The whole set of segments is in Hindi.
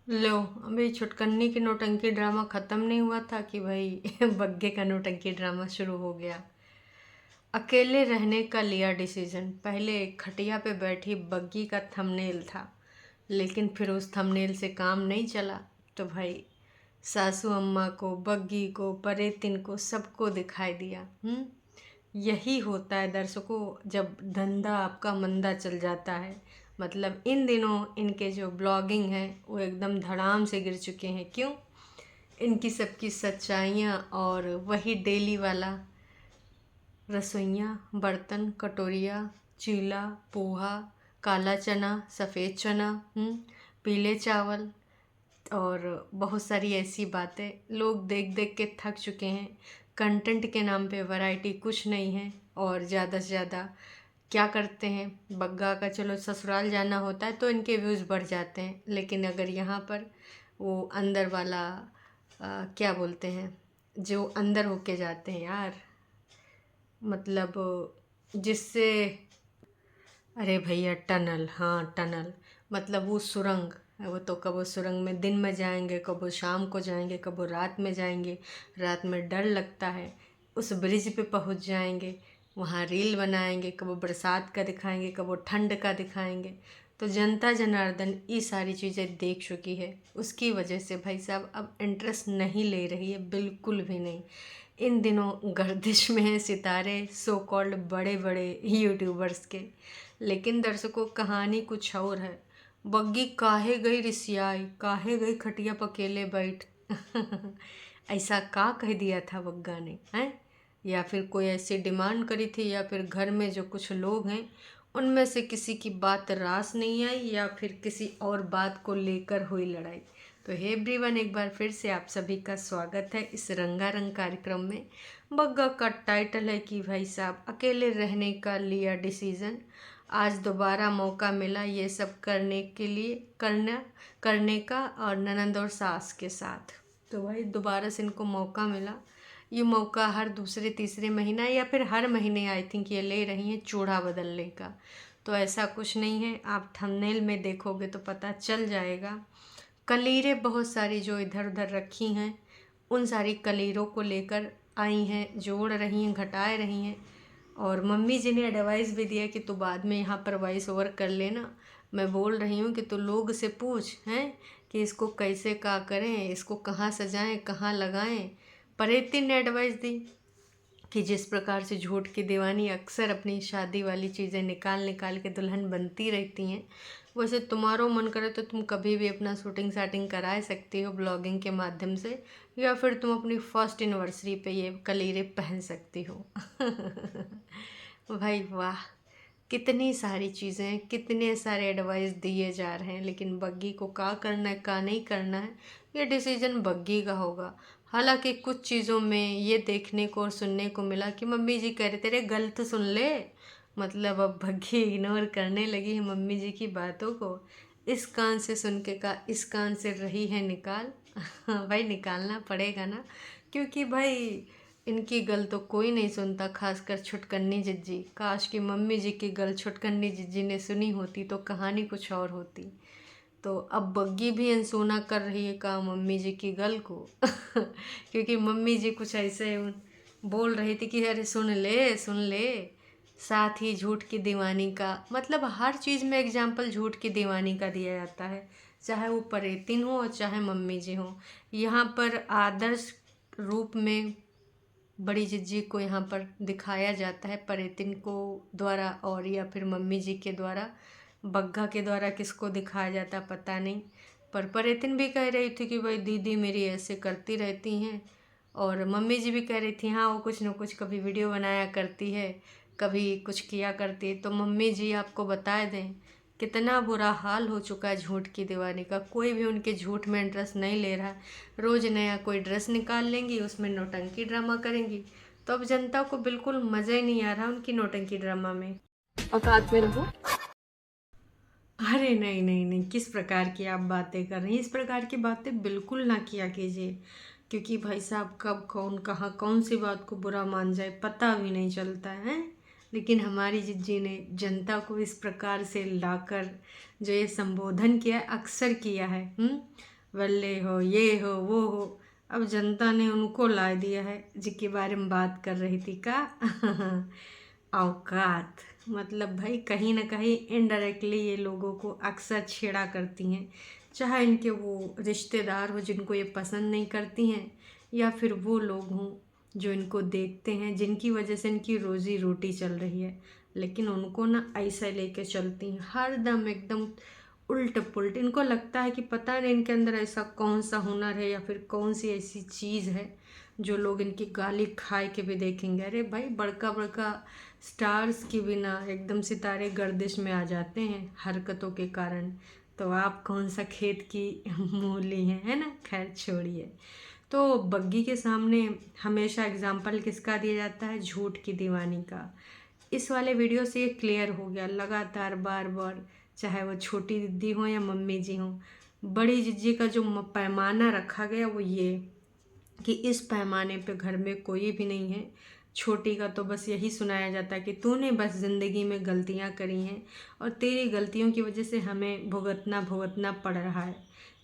लो, अभी छुटकन्नी की नौटंकी ड्रामा खत्म नहीं हुआ था कि भाई बग्गे का नौटंकी ड्रामा शुरू हो गया। अकेले रहने का लिया डिसीजन। पहले खटिया पे बैठी बग्गी का थंबनेल था, लेकिन फिर उस थंबनेल से काम नहीं चला तो भाई सासू अम्मा को, बग्गी को, परेतिन को, सबको दिखाई दिया। यही होता है दर्शकों, जब धंधा आपका मंदा चल जाता है। मतलब इन दिनों इनके जो ब्लॉगिंग है वो एकदम धड़ाम से गिर चुके हैं। क्यों? इनकी सबकी सच्चाइयाँ और वही डेली वाला रसोइयाँ, बर्तन, कटोरियाँ, चीला, पोहा, काला चना, सफ़ेद चना, पीले चावल और बहुत सारी ऐसी बातें लोग देख देख के थक चुके हैं। कंटेंट के नाम पे वैरायटी कुछ नहीं है और ज़्यादा से ज़्यादा क्या करते हैं, बग्गा का चलो ससुराल जाना होता है तो इनके व्यूज़ बढ़ जाते हैं, लेकिन अगर यहाँ पर वो अंदर वाला क्या बोलते हैं, जो अंदर होके जाते हैं यार, मतलब जिससे, अरे भैया टनल, हाँ टनल, मतलब वो सुरंग। वो तो कब वो सुरंग में दिन में जाएंगे, कब वो शाम को जाएंगे, कब वो रात में जाएंगे। रात में डर लगता है। उस ब्रिज पे पहुंच जाएंगे, वहाँ रील बनाएंगे, कब वो बरसात का दिखाएंगे, कब वो ठंड का दिखाएंगे। तो जनता जनार्दन ये सारी चीज़ें देख चुकी है, उसकी वजह से भाई साहब अब इंटरेस्ट नहीं ले रही है, बिल्कुल भी नहीं। इन दिनों गर्दिश में है सितारे सो कॉल्ड बड़े बड़े यूट्यूबर्स के, लेकिन दर्शकों कहानी कुछ और है। बग्गी काहे गई रिसियाई, काहे गई खटिया पकेले बैठ ऐसा का कह दिया था बग्गा ने, हैं? या फिर कोई ऐसी डिमांड करी थी, या फिर घर में जो कुछ लोग हैं उनमें से किसी की बात रास नहीं आई, या फिर किसी और बात को लेकर हुई लड़ाई। तो हे एवरीवन, एक बार फिर से आप सभी का स्वागत है इस रंगारंग कार्यक्रम में। बग्गा का टाइटल है कि भाई साहब अकेले रहने का लिया डिसीज़न। आज दोबारा मौका मिला ये सब करने के लिए, करने का, और ननंद और सास के साथ। तो भाई दोबारा से इनको मौका मिला। ये मौका हर दूसरे तीसरे महीना या फिर हर महीने आई थिंक ये ले रही हैं चूड़ा बदलने का। तो ऐसा कुछ नहीं है, आप थंबनेल में देखोगे तो पता चल जाएगा। कलीरें बहुत सारी जो इधर उधर रखी हैं, उन सारी कलीरों को लेकर आई हैं, जोड़ रही हैं, घटाए रही हैं। और मम्मी जी ने एडवाइस भी दिया कि तू बाद में यहाँ पर वॉइस ओवर कर लेना। मैं बोल रही हूँ कि तू लोग से पूछ हैं कि इसको कैसे क्या करें, इसको कहाँ सजाएं, कहाँ लगाएं। परेती ने एडवाइस दी कि जिस प्रकार से झूठ की दीवानी अक्सर अपनी शादी वाली चीज़ें निकाल निकाल के दुल्हन बनती रहती हैं, वैसे तुम्हारो मन करे तो तुम कभी भी अपना शूटिंग शाटिंग करा सकती हो ब्लॉगिंग के माध्यम से, या फिर तुम अपनी फर्स्ट एनिवर्सरी पे ये कलीरे पहन सकती हो। भाई वाह, कितनी सारी चीज़ें, कितने सारे एडवाइस दिए जा रहे हैं, लेकिन बग्गी को क्या करना है क्या नहीं करना है ये डिसीजन बग्गी का होगा। हालांकि कुछ चीज़ों में ये देखने को और सुनने को मिला कि मम्मी जी कह रहे तेरे गलत सुन ले, मतलब अब बग्गी इग्नोर करने लगी है मम्मी जी की बातों को। इस कान से सुन के का इस कान से रही है निकाल। भाई निकालना पड़ेगा ना, क्योंकि भाई इनकी गल तो कोई नहीं सुनता, खासकर छुटकन्नी जिज्जी। काश कि मम्मी जी की गल छुटकन्नी जिज्जी ने सुनी होती तो कहानी कुछ और होती। तो अब बग्गी भी अनसुना कर रही है काम मम्मी जी की गल को। क्योंकि मम्मी जी कुछ ऐसे बोल रही थी कि अरे सुन ले सुन ले, साथ ही झूठ की दीवानी का, मतलब हर चीज़ में एग्जाम्पल झूठ की दीवानी का दिया जाता है, चाहे वो परेतिन हो और चाहे मम्मी जी हो। यहाँ पर आदर्श रूप में बड़ी जिज्जी को यहाँ पर दिखाया जाता है, परेतिन को द्वारा, और या फिर मम्मी जी के द्वारा। बग्गा के द्वारा किसको दिखाया जाता पता नहीं, पर परेतिन भी कह रही थी कि भाई दीदी मेरी ऐसे करती रहती हैं, और मम्मी जी भी कह रही थी हाँ वो कुछ न कुछ कभी वीडियो बनाया करती है, कभी कुछ किया करती है। तो मम्मी जी आपको बता दें कितना बुरा हाल हो चुका है झूठ की दीवानी का, कोई भी उनके झूठ में इंटरेस्ट नहीं ले रहा। रोज़ नया कोई ड्रेस निकाल लेंगी, उसमें नौटंकी ड्रामा करेंगी, तो अब जनता को बिल्कुल मज़ा ही नहीं आ रहा उनकी नौटंकी ड्रामा में। औकात में रहो। अरे नहीं नहीं नहीं, किस प्रकार की आप बातें कर रही हैं, इस प्रकार की बातें बिल्कुल ना किया कीजिए, क्योंकि भाई साहब कब कौन कहाँ कौन सी बात को बुरा मान जाए पता भी नहीं चलता है। लेकिन हमारी जिज्जी ने जनता को इस प्रकार से लाकर जो ये संबोधन किया, अक्सर किया है, वल्ले हो, ये हो, वो हो। अब जनता ने उनको ला दिया है जिसके बारे में बात कर रही थी का औकात। मतलब भाई कहीं ना कहीं इनडायरेक्टली ये लोगों को अक्सर छेड़ा करती हैं, चाहे इनके वो रिश्तेदार हो जिनको ये पसंद नहीं करती हैं, या फिर वो लोग हों जो इनको देखते हैं, जिनकी वजह से इनकी रोज़ी रोटी चल रही है, लेकिन उनको ना ऐसा लेके चलती हैं हर दम एकदम उल्ट पुल्ट। इनको लगता है कि पता नहीं इनके अंदर ऐसा कौन सा हुनर है या फिर कौन सी ऐसी चीज़ है जो लोग इनकी गाली खाए के भी देखेंगे। अरे भाई बड़का बड़का स्टार्स की भी ना एकदम सितारे गर्दिश में आ जाते हैं हरकतों के कारण, तो आप कौन सा खेत की मूली हैं, है ना। खैर छोड़िए। तो बग्गी के सामने हमेशा एग्जाम्पल किसका दिया जाता है? झूठ की दीवानी का। इस वाले वीडियो से ये क्लियर हो गया लगातार बार बार, चाहे वो छोटी दीदी हो या मम्मी जी हो। बड़ी जिज्जी का जो पैमाना रखा गया वो ये कि इस पैमाने पे घर में कोई भी नहीं है। छोटी का तो बस यही सुनाया जाता है कि तूने बस ज़िंदगी में गलतियां करी हैं और तेरी गलतियों की वजह से हमें भुगतना भुगतना पड़ रहा है।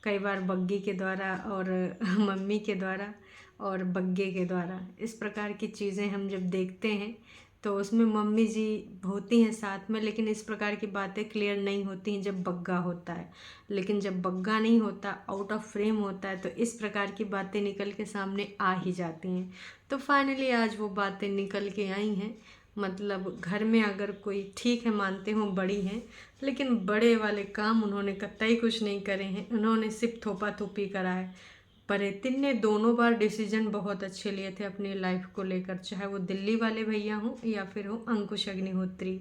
कई बार बग्गी के द्वारा और मम्मी के द्वारा और बग्गे के द्वारा इस प्रकार की चीज़ें हम जब देखते हैं तो उसमें मम्मी जी होती हैं साथ में, लेकिन इस प्रकार की बातें क्लियर नहीं होती हैं जब बग्गा होता है। लेकिन जब बग्गा नहीं होता, आउट ऑफ फ्रेम होता है, तो इस प्रकार की बातें निकल के सामने आ ही जाती हैं। तो फाइनली आज वो बातें निकल के आई हैं। मतलब घर में अगर कोई, ठीक है मानते हो बड़ी हैं, लेकिन बड़े वाले काम उन्होंने कतई कुछ नहीं करे हैं। उन्होंने सिर्फ थोपा थोपी करा है। परितिन ने दोनों बार डिसीजन बहुत अच्छे लिए थे अपनी लाइफ को लेकर, चाहे वो दिल्ली वाले भैया हों या फिर हो अंकुश अग्निहोत्री।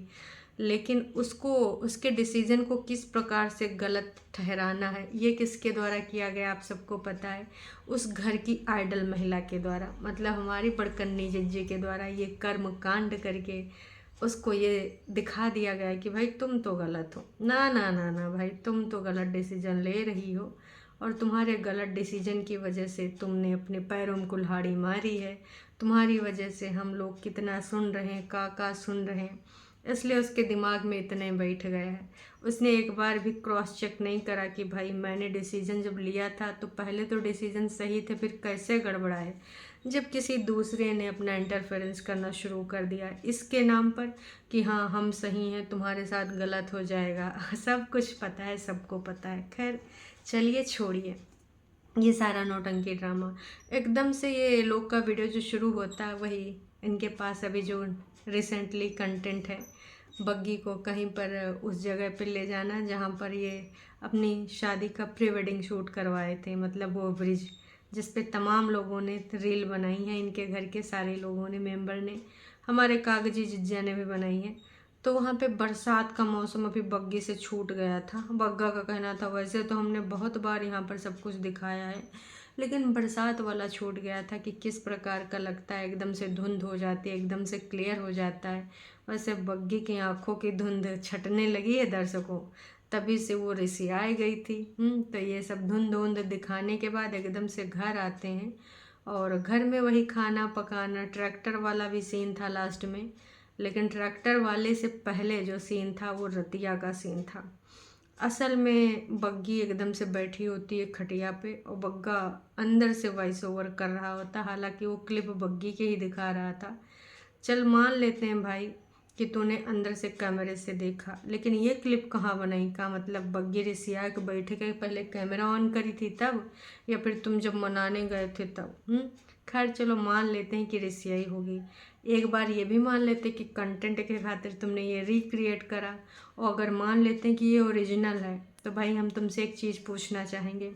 लेकिन उसको, उसके डिसीजन को किस प्रकार से गलत ठहराना है, ये किसके द्वारा किया गया आप सबको पता है। उस घर की आइडल महिला के द्वारा, मतलब हमारी बड़कन्नी जिज्जी के द्वारा ये कर्म कांड करके उसको ये दिखा दिया गया कि भाई तुम तो गलत हो। ना ना ना ना भाई, तुम तो गलत डिसीजन ले रही हो और तुम्हारे गलत डिसीजन की वजह से तुमने अपने पैरों में कुल्हाड़ी मारी है। तुम्हारी वजह से हम लोग कितना सुन रहे हैं, का सुन रहे हैं, इसलिए उसके दिमाग में इतने बैठ गया है। उसने एक बार भी क्रॉस चेक नहीं करा कि भाई मैंने डिसीजन जब लिया था तो पहले तो डिसीजन सही थे, फिर कैसे गड़बड़ाए जब किसी दूसरे ने अपना इंटरफेरेंस करना शुरू कर दिया इसके नाम पर कि हाँ हम सही हैं, तुम्हारे साथ गलत हो जाएगा। सब कुछ पता है, सबको पता है। खैर चलिए छोड़िए ये सारा नौटंकी ड्रामा। एकदम से ये लोग का वीडियो जो शुरू होता है वही इनके पास अभी जो रिसेंटली कंटेंट है, बग्गी को कहीं पर उस जगह पर ले जाना जहाँ पर ये अपनी शादी का प्री वेडिंग शूट करवाए थे। मतलब वो ब्रिज जिस पे तमाम लोगों ने रील बनाई है, इनके घर के सारे लोगों ने, मेंबर ने, हमारे कागजी जिज्जा ने भी बनाई है। तो वहाँ पे बरसात का मौसम अभी बग्गी से छूट गया था। बग्गा का कहना था वैसे तो हमने बहुत बार यहाँ पर सब कुछ दिखाया है, लेकिन बरसात वाला छूट गया था कि किस प्रकार का लगता है, एकदम से धुंध हो जाती है, एकदम से क्लियर हो जाता है। वैसे बग्गी की आंखों की धुंध छटने लगी है दर्शकों, तभी से वो रिसियाई गई थी। तो ये सब धुंध धुंध दिखाने के बाद एकदम से घर आते हैं और घर में वही खाना पकाना, ट्रैक्टर वाला भी सीन था लास्ट में। लेकिन ट्रैक्टर वाले से पहले जो सीन था वो रतिया का सीन था। असल में बग्गी एकदम से बैठी होती है खटिया पे और बग्गा अंदर से वॉइस ओवर कर रहा होता, हालांकि वो क्लिप बग्गी के ही दिखा रहा था। चल मान लेते हैं भाई कि तूने अंदर से कैमरे से देखा, लेकिन ये क्लिप कहाँ बनाई का मतलब बग्गी रिसिया के बैठे के पहले कैमरा ऑन करी थी तब, या फिर तुम जब मनाने गए थे तब। खैर चलो मान लेते हैं कि रिसियाई होगी। एक बार ये भी मान लेते कि कंटेंट के खातिर तुमने ये रिक्रिएट करा, और अगर मान लेते हैं कि ये ओरिजिनल है तो भाई हम तुमसे एक चीज़ पूछना चाहेंगे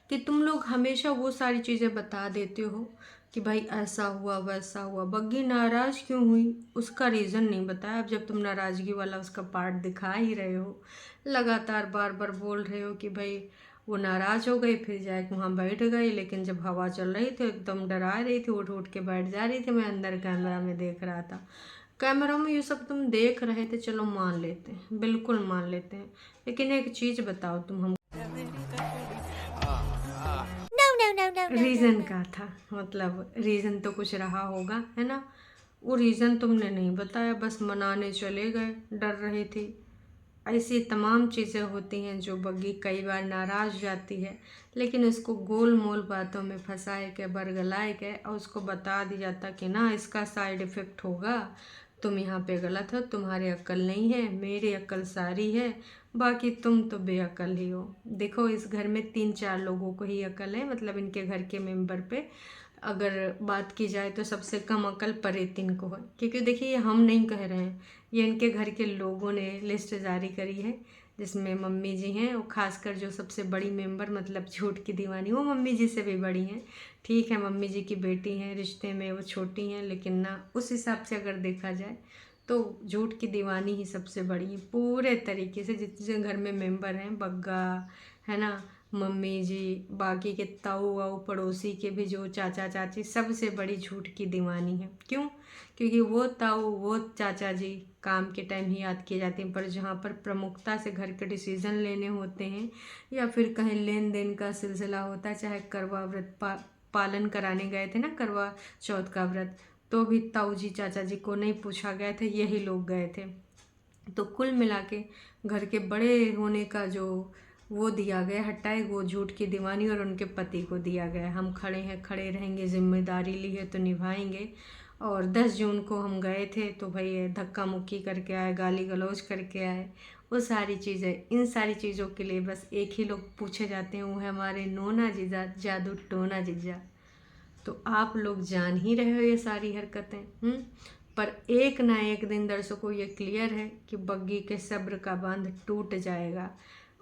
कि तुम लोग हमेशा वो सारी चीज़ें बता देते हो कि भाई ऐसा हुआ वैसा हुआ, बग्गी नाराज़ क्यों हुई उसका रीज़न नहीं बताया। अब जब तुम नाराज़गी वाला उसका पार्ट दिखा ही रहे हो, लगातार बार बार बोल रहे हो कि भाई वो नाराज़ हो गई, फिर जाके वहाँ बैठ गई, लेकिन जब हवा चल रही थी एकदम डरा रही थी, उठ उठ के बैठ जा रही थी, मैं अंदर कैमरा में देख रहा था। कैमरा में ये सब तुम देख रहे थे, चलो मान लेते हैं, बिल्कुल मान लेते हैं, लेकिन एक चीज़ बताओ तुम हम रीज़न का था, मतलब रीज़न तो कुछ रहा होगा है ना। वो रीज़न तुमने नहीं बताया, बस मनाने चले गए, डर रही थी। ऐसी तमाम चीज़ें होती हैं जो बग्गी कई बार नाराज़ जाती है, लेकिन उसको गोल मोल बातों में फंसाए के बरगलाए के और उसको बता दिया जाता कि ना इसका साइड इफ़ेक्ट होगा, तुम यहाँ पे गलत हो, तुम्हारी अक्ल नहीं है, मेरी अक्ल सारी है, बाकी तुम तो बेअक्ल ही हो। देखो इस घर में 3-4 लोगों को ही अक्ल है, मतलब इनके घर के मेंबर पे अगर बात की जाए तो सबसे कम अकल परेतिन को है, क्योंकि देखिए ये हम नहीं कह रहे हैं, ये इनके घर के लोगों ने लिस्ट जारी करी है, जिसमें मम्मी जी हैं और ख़ासकर जो सबसे बड़ी मेंबर मतलब झूठ की दीवानी, वो मम्मी जी से भी बड़ी हैं। ठीक है मम्मी जी की बेटी हैं, रिश्ते में वो छोटी हैं, लेकिन ना उस हिसाब से अगर देखा जाए तो झूठ की दीवानी ही सबसे बड़ी है पूरे तरीके से। जितने घर में मेंबर हैं, बग्गा है ना, मम्मी जी, बाकी के ताऊ वाऊ पड़ोसी के भी जो चाचा चाची, सबसे बड़ी झूठ की दीवानी है। क्यों? क्योंकि वो ताऊ वो चाचा जी काम के टाइम ही याद किए जाते हैं, पर जहाँ पर प्रमुखता से घर के डिसीजन लेने होते हैं या फिर कहीं लेन देन का सिलसिला होता है, चाहे करवा व्रत पालन कराने गए थे ना, करवा चौथ का व्रत, तो भी ताऊ जी चाचा जी को नहीं पूछा गया था, यही लोग गए थे। तो कुल मिला के घर के बड़े होने का जो वो दिया गया हटाए, वो झूठ की दीवानी और उनके पति को दिया गया। हम खड़े हैं, खड़े रहेंगे, जिम्मेदारी ली है तो निभाएंगे। और 10 जून को हम गए थे तो भाई धक्का मुक्की करके आए, गाली गलौज करके आए, वो सारी चीज़ें, इन सारी चीज़ों के लिए बस एक ही लोग पूछे जाते हैं, वो है हमारे नोना जीजा, जादू टोना जीजा। तो आप लोग जान ही रहे हो ये सारी हरकतें। पर एक ना एक दिन दर्शकों ये क्लियर है कि बग्गी के सब्र का बांध टूट जाएगा।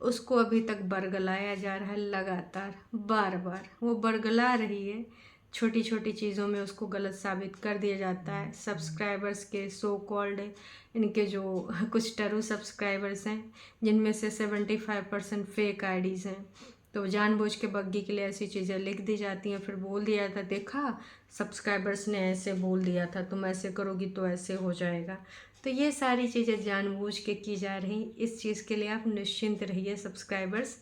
उसको अभी तक बरगलाया जा रहा है, लगातार बार बार वो बरगला रही है, छोटी छोटी चीज़ों में उसको गलत साबित कर दिया जाता है। सब्सक्राइबर्स के सो कॉल्ड इनके जो कुछ टरू सब्सक्राइबर्स हैं, जिनमें से 75% फेक आईडीज़ हैं, तो जानबूझ के बग्गी के लिए ऐसी चीज़ें लिख दी जाती हैं, फिर बोल दिया जाता, देखा सब्सक्राइबर्स ने ऐसे बोल दिया था, तुम ऐसे करोगी तो ऐसे हो जाएगा। तो ये सारी चीज़ें जानबूझ के की जा रही, इस चीज़ के लिए आप निश्चिंत रहिए सब्सक्राइबर्स,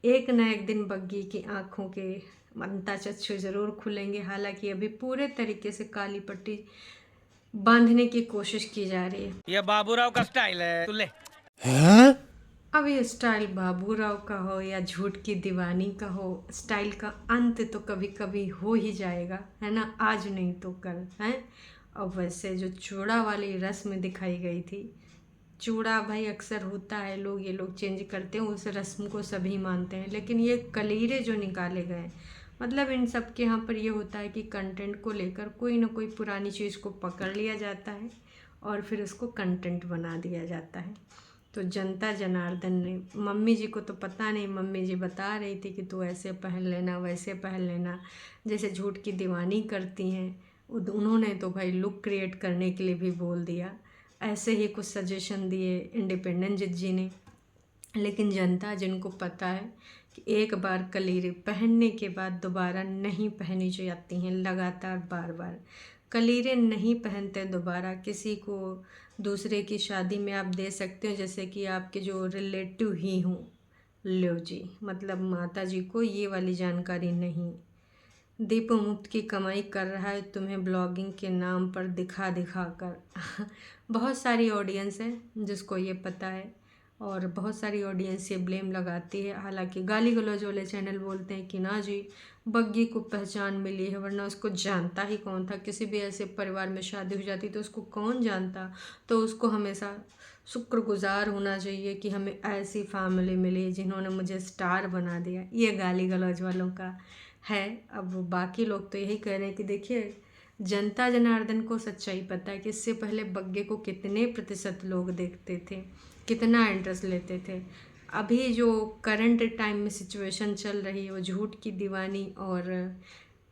एक ना एक दिन बग्गी की आँखों के मंता चक्षु ज़रूर खुलेंगे। हालांकि अभी पूरे तरीके से काली पट्टी बांधने की कोशिश की जा रही है। ये बाबूराव का स्टाइल है, तू ले। अब ये स्टाइल बाबूराव का हो या झूठ की दीवानी का हो, स्टाइल का अंत तो कभी कभी हो ही जाएगा, है ना, आज नहीं तो कल है। और वैसे जो चूड़ा वाली रस्म दिखाई गई थी, चूड़ा भाई अक्सर होता है, लोग ये लोग चेंज करते हैं, उस रस्म को सभी मानते हैं, लेकिन ये कलीरे जो निकाले गए, मतलब इन सब के यहाँ पर ये होता है कि कंटेंट को लेकर कोई ना कोई पुरानी चीज़ को पकड़ लिया जाता है और फिर उसको कंटेंट बना दिया जाता है। तो जनता जनार्दन ने, मम्मी जी को तो पता नहीं, मम्मी जी बता रही थी कि तू ऐसे पहन लेना, वैसे पहन लेना, जैसे झूठ की दीवानी करती हैं। उन्होंने तो भाई लुक क्रिएट करने के लिए भी बोल दिया, ऐसे ही कुछ सजेशन दिए इंडिपेंडेंट जज जी ने। लेकिन जनता जिनको पता है कि एक बार कलीरे पहनने के बाद दोबारा नहीं पहनी जाती हैं, लगातार बार बार कलीरे नहीं पहनते दोबारा, किसी को दूसरे की शादी में आप दे सकते हो, जैसे कि आपके जो रिलेटिव ही हों, लो जी, मतलब माता जी को ये वाली जानकारी नहीं। दीपू मुफ्त की कमाई कर रहा है तुम्हें ब्लॉगिंग के नाम पर दिखा दिखा कर। बहुत सारी ऑडियंस है जिसको ये पता है और बहुत सारी ऑडियंस ये ब्लेम लगाती है। हालांकि गाली गलौज वाले चैनल बोलते हैं कि ना जी बग्गी को पहचान मिली है, वरना उसको जानता ही कौन था, किसी भी ऐसे परिवार में शादी हो जाती तो उसको कौन जानता। तो उसको हमेशा शुक्रगुजार होना चाहिए कि हमें ऐसी फैमिली मिली जिन्होंने मुझे स्टार बना दिया, ये गाली गलौज वालों का है। अब बाकी लोग तो यही कह रहे हैं कि देखिए जनता जनार्दन को सच्चाई पता है कि इससे पहले बग्गे को कितने प्रतिशत लोग देखते थे, कितना इंटरेस्ट लेते थे। अभी जो करंट टाइम में सिचुएशन चल रही है वो झूठ की दीवानी, और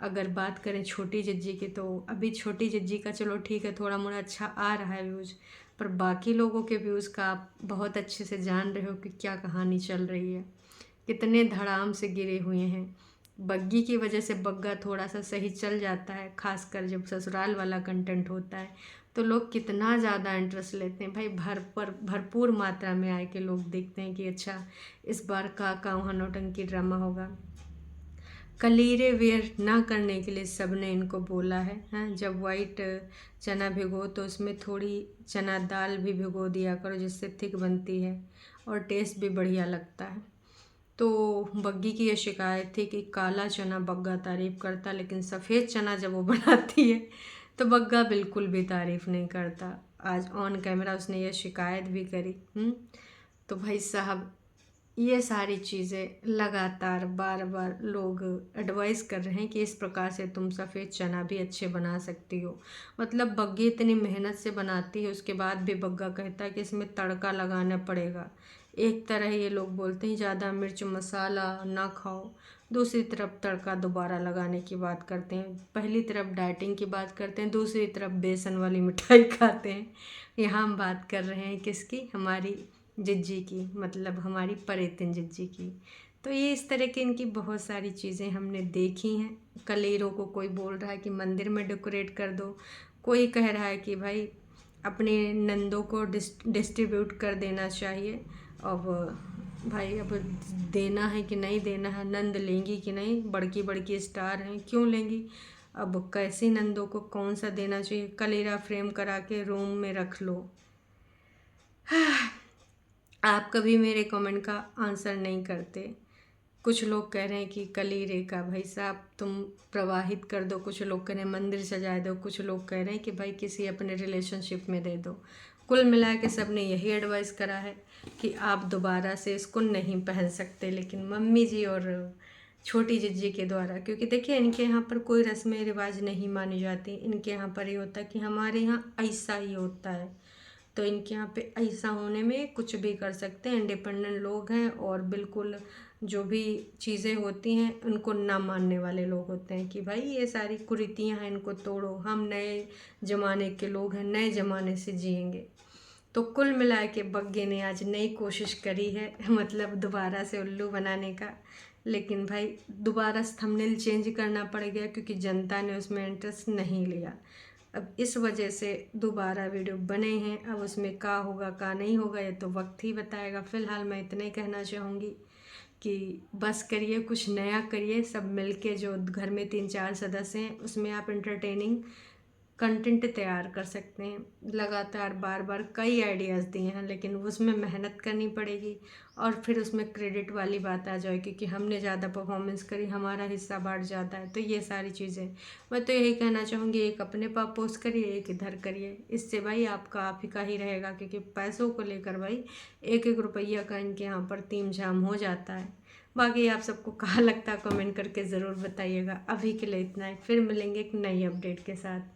अगर बात करें छोटी जज्जी की तो अभी छोटी जज्जी का चलो ठीक है, थोड़ा मोड़ा अच्छा आ रहा है व्यूज़, पर बाकी लोगों के व्यूज़ का आप बहुत अच्छे से जान रहे हो कि क्या कहानी चल रही है, कितने धड़ाम से गिरे हुए हैं। बग्गी की वजह से बग्गा थोड़ा सा सही चल जाता है, खासकर जब ससुराल वाला कंटेंट होता है तो लोग कितना ज़्यादा इंटरेस्ट लेते हैं भाई, भरपूर मात्रा में आए के लोग देखते हैं कि अच्छा इस बार का वहाँ नौटंकी ड्रामा होगा। कलीरे वेयर ना करने के लिए सब ने इनको बोला है, हाँ, जब वाइट चना भिगो तो उसमें थोड़ी चना दाल भी भिगो दिया करो, जिससे थिक बनती है। और टेस्ट भी बढ़िया लगता है। तो बग्गी की ये शिकायत थी कि काला चना बग्गा तारीफ़ करता, लेकिन सफ़ेद चना जब वो बनाती है तो बग्गा बिल्कुल भी तारीफ़ नहीं करता। आज ऑन कैमरा उसने ये शिकायत भी करी। तो भाई साहब, ये सारी चीज़ें लगातार बार बार लोग एडवाइस कर रहे हैं कि इस प्रकार से तुम सफ़ेद चना भी अच्छे बना सकती हो। मतलब बग्गी इतनी मेहनत से बनाती है, उसके बाद भी बग्गा कहता है कि इसमें तड़का लगाना पड़ेगा। एक तरह ये लोग बोलते हैं ज़्यादा मिर्च मसाला ना खाओ, दूसरी तरफ तड़का दोबारा लगाने की बात करते हैं। पहली तरफ डाइटिंग की बात करते हैं, दूसरी तरफ बेसन वाली मिठाई खाते हैं। यहाँ हम बात कर रहे हैं किसकी? हमारी जिज्जी की, मतलब हमारी परेतिन जिज्जी की। तो ये इस तरह की इनकी बहुत सारी चीज़ें हमने देखी हैं। कलेरों को कोई बोल रहा है कि मंदिर में डेकोरेट कर दो, कोई कह रहा है कि भाई अपने नंदों को डिस्ट्रीब्यूट कर देना चाहिए। अब भाई अब देना है कि नहीं देना है, नंद लेंगी कि नहीं, बड़की बड़की स्टार हैं क्यों लेंगी। अब कैसी नंदों को कौन सा देना चाहिए? कलेरा फ्रेम करा के रूम में रख लो। आप कभी मेरे कमेंट का आंसर नहीं करते। कुछ लोग कह रहे हैं कि कलीरे का भाई साहब तुम प्रवाहित कर दो, कुछ लोग कह रहे हैं मंदिर सजा दो, कुछ लोग कह रहे हैं कि भाई किसी अपने रिलेशनशिप में दे दो। कुल मिला के सब ने यही एडवाइस करा है कि आप दोबारा से इसको नहीं पहन सकते, लेकिन मम्मी जी और छोटी जिज्जी के द्वारा, क्योंकि देखिए इनके यहाँ पर कोई रस्में रिवाज नहीं मानी जाती। इनके यहाँ पर ये होता है कि हमारे यहाँ ऐसा ही होता है, तो इनके यहाँ पे ऐसा होने में कुछ भी कर सकते हैं। इंडिपेंडेंट लोग हैं और बिल्कुल जो भी चीज़ें होती हैं उनको ना मानने वाले लोग होते हैं कि भाई ये सारी कुरीतियाँ हैं, इनको तोड़ो, हम नए ज़माने के लोग हैं, नए ज़माने से जिएंगे। तो कुल मिला के बग्गे ने आज नई कोशिश करी है मतलब दोबारा से उल्लू बनाने का, लेकिन भाई दोबारा थंबनेल चेंज करना पड़ गया क्योंकि जनता ने उसमें इंटरेस्ट नहीं लिया। अब इस वजह से दोबारा वीडियो बने हैं। अब उसमें क्या होगा क्या नहीं होगा ये तो वक्त ही बताएगा। फ़िलहाल मैं इतना ही कहना चाहूँगी कि बस करिए, कुछ नया करिए, सब मिलके। जो घर में 3-4 सदस्य हैं उसमें आप एंटरटेनिंग कंटेंट तैयार कर सकते हैं। लगातार बार बार कई आइडियाज़ दिए हैं, लेकिन उसमें मेहनत करनी पड़ेगी और फिर उसमें क्रेडिट वाली बात आ जाएगी कि हमने ज़्यादा परफॉर्मेंस करी, हमारा हिस्सा बांट जाता है। तो ये सारी चीज़ें मैं तो यही कहना चाहूँगी, एक अपने पास पोस्ट करिए, एक इधर करिए। इससे भाई आपका आप ही का ही रहेगा, क्योंकि पैसों को लेकर भाई एक एक रुपया का इनके यहाँ पर तीम झाम हो जाता है। बाकी आप सबको कहाँ लगता है कमेंट करके ज़रूर बताइएगा। अभी के लिए इतना ही, फिर मिलेंगे एक नई अपडेट के साथ।